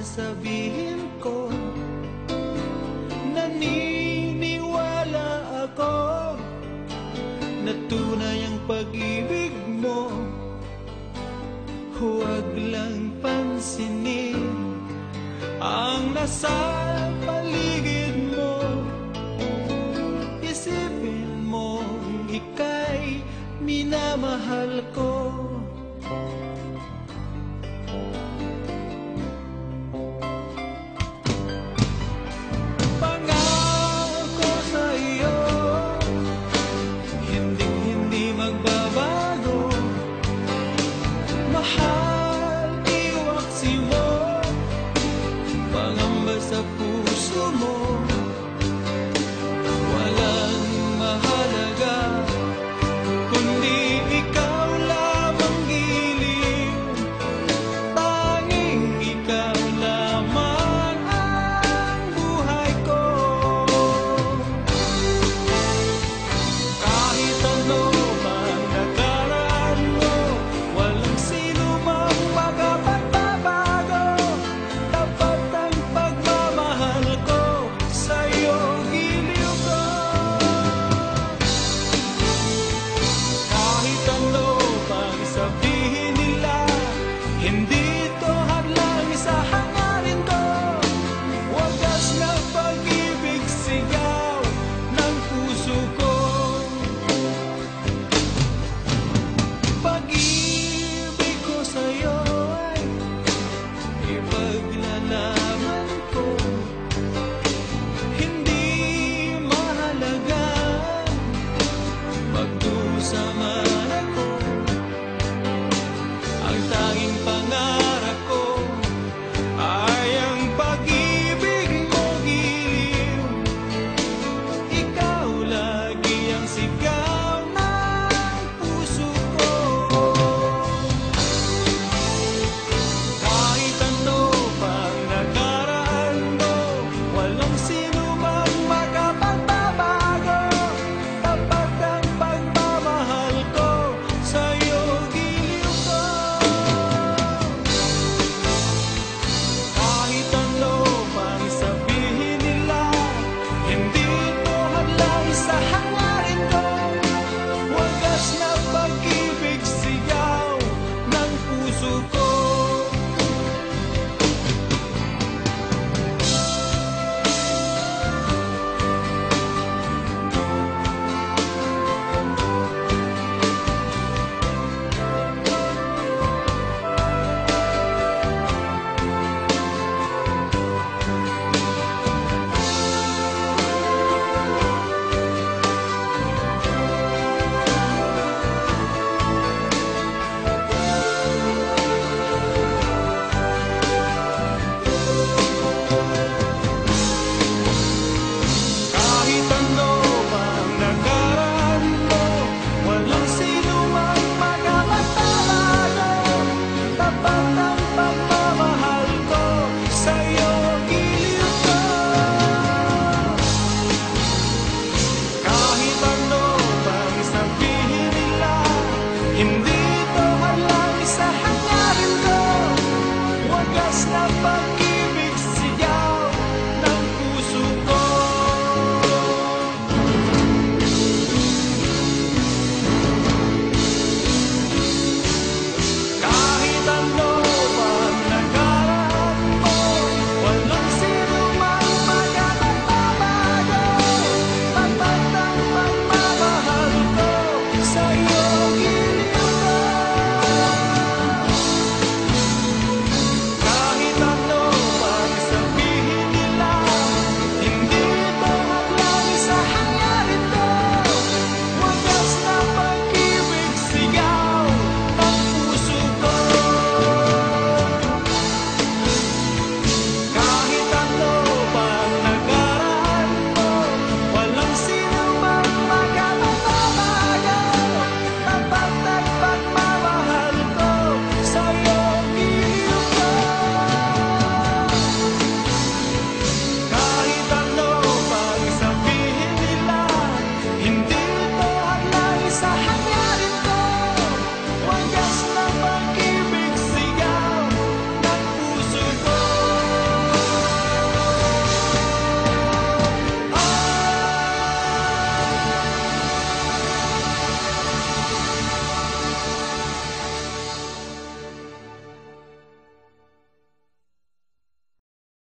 sasabihin ko. Naniniwala ako na tunay ang pag-ibig mo. Huwag lang pansinin ang nasa paligid mo. Isipin mo ika'y minamahal ko. Pangako sa iyo, hindi magbabago. Mahal, iwaksi mo, pangamba sa puso mo. Walang mahalaga kundi ikaw lamang giliw. Tanging ikaw lamang ang buhay ko. Kahit ano man nakaraan mo, walang sino mang makapagbabago. Tapat ang pagmamahal ko sa'yo, giliw ko. Kahit ano pang sabihin nila, hindi ito hadlang sa hangarin ko. Wagas na pag-ibig sigaw ng puso ko. Pag-ibig ko sa'yo ay ipaglalaban ko. Hindi mahalaga magdusa man ako. Ang tanging pangarap ko ay ang pag-ibig mo, giliw. Ikaw lagi ang sigaw